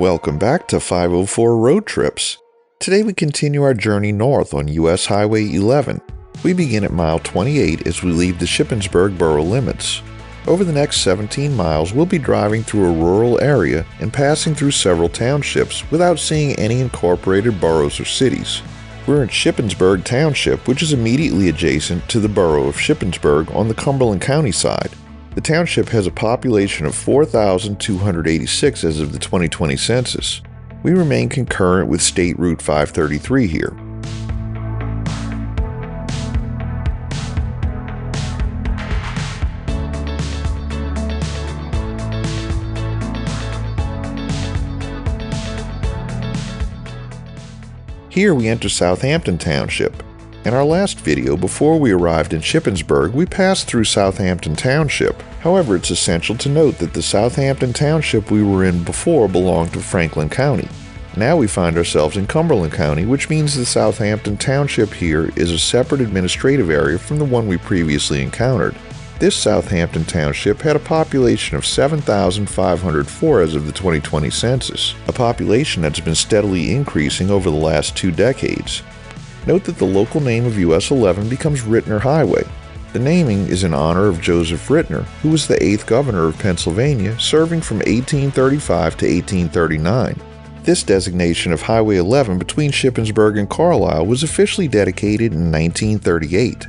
Welcome back to 504 Road Trips. Today we continue our journey north on US Highway 11. We begin at mile 28 as we leave the Shippensburg borough limits. Over the next 17 miles, we'll be driving through a rural area and passing through several townships without seeing any incorporated boroughs or cities. We're in Shippensburg Township, which is immediately adjacent to the borough of Shippensburg on the Cumberland County side. The township has a population of 4,286 as of the 2020 census. We remain concurrent with State Route 533 here. Here we enter Southampton Township. In our last video, before we arrived in Shippensburg, we passed through Southampton Township. However, it's essential to note that the Southampton Township we were in before belonged to Franklin County. Now we find ourselves in Cumberland County, which means the Southampton Township here is a separate administrative area from the one we previously encountered. This Southampton Township had a population of 7,504 as of the 2020 census, a population that's been steadily increasing over the last 2 decades. Note that the local name of US 11 becomes Ritner Highway. The naming is in honor of Joseph Ritner, who was the 8th governor of Pennsylvania, serving from 1835 to 1839. This designation of Highway 11 between Shippensburg and Carlisle was officially dedicated in 1938.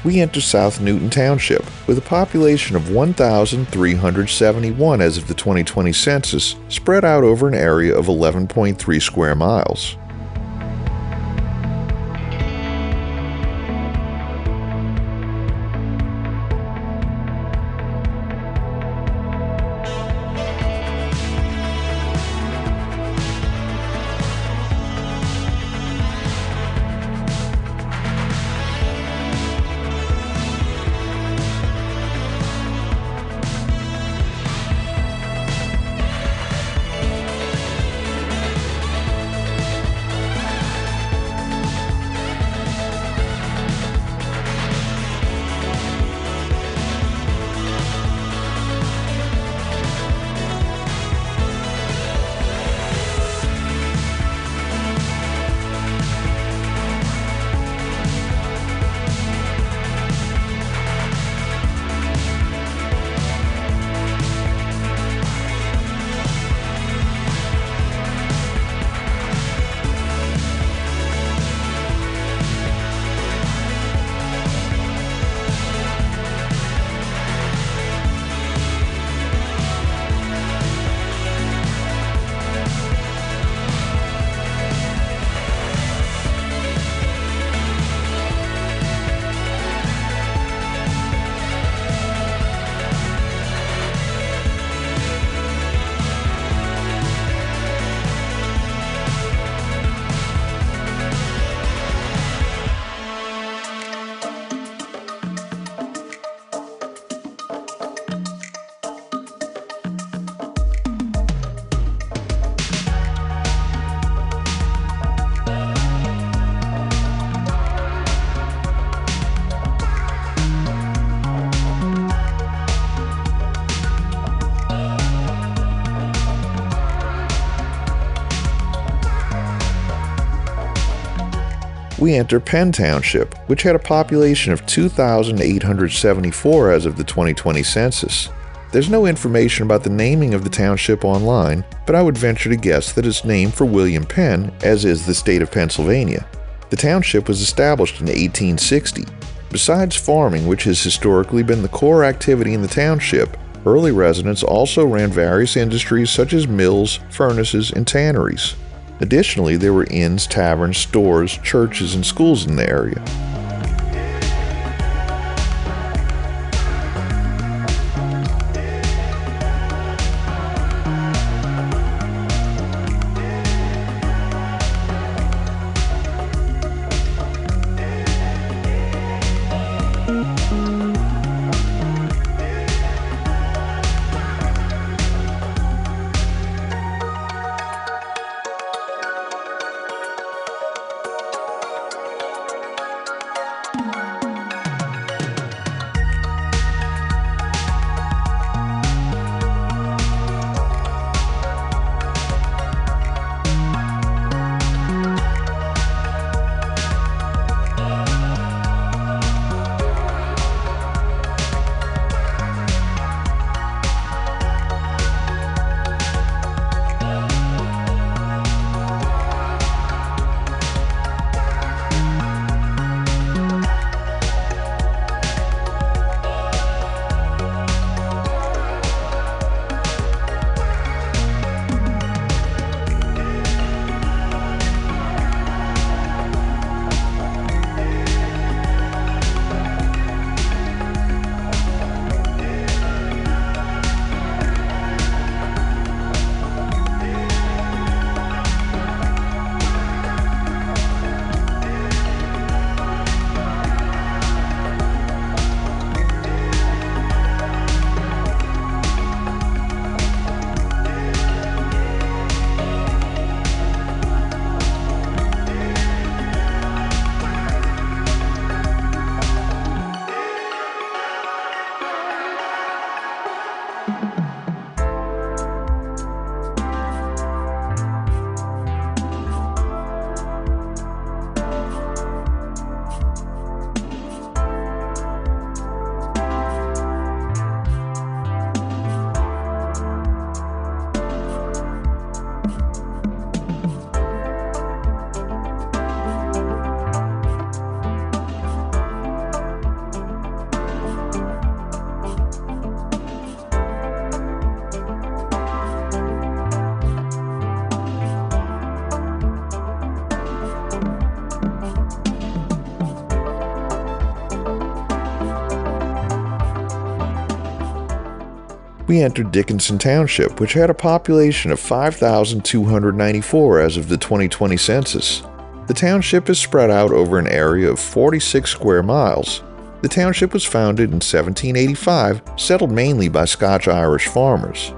We enter South Newton Township, with a population of 1,371 as of the 2020 census, spread out over an area of 11.3 square miles. we enter Penn Township, which had a population of 2,874 as of the 2020 census. There's no information about the naming of the township online, but I would venture to guess that it's named for William Penn, as is the state of Pennsylvania. The township was established in 1860. Besides farming, which has historically been the core activity in the township, early residents also ran various industries such as mills, furnaces, and tanneries. Additionally, there were inns, taverns, stores, churches, and schools in the area. We entered Dickinson Township, which had a population of 5,294 as of the 2020 census. The township is spread out over an area of 46 square miles. The township was founded in 1785, settled mainly by Scotch-Irish farmers.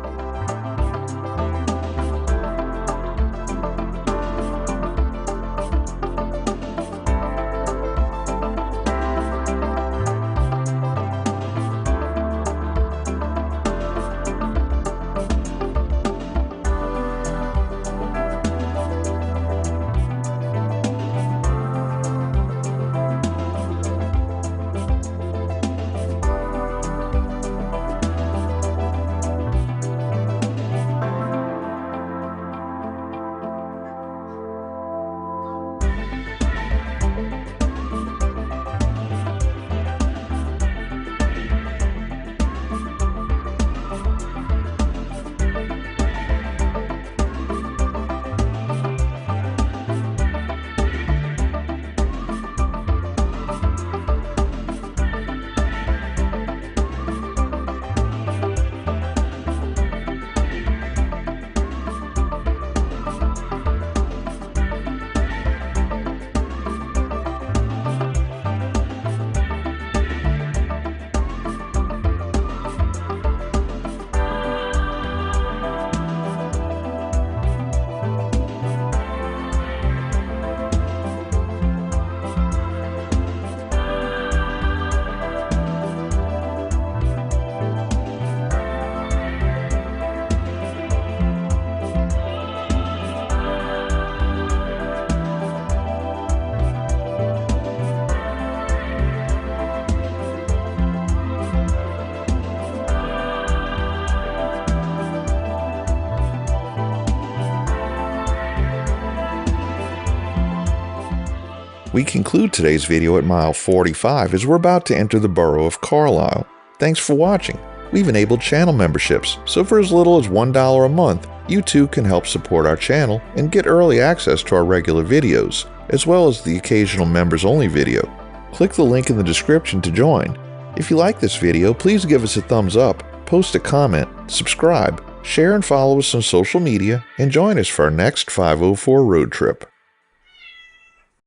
We conclude today's video at mile 45 as we're about to enter the borough of Carlisle. Thanks for watching. We've enabled channel memberships, so for as little as $1 a month, you too can help support our channel and get early access to our regular videos, as well as the occasional members-only video. Click the link in the description to join. If you like this video, please give us a thumbs up, post a comment, subscribe, share and follow us on social media, and join us for our next 504 road trip.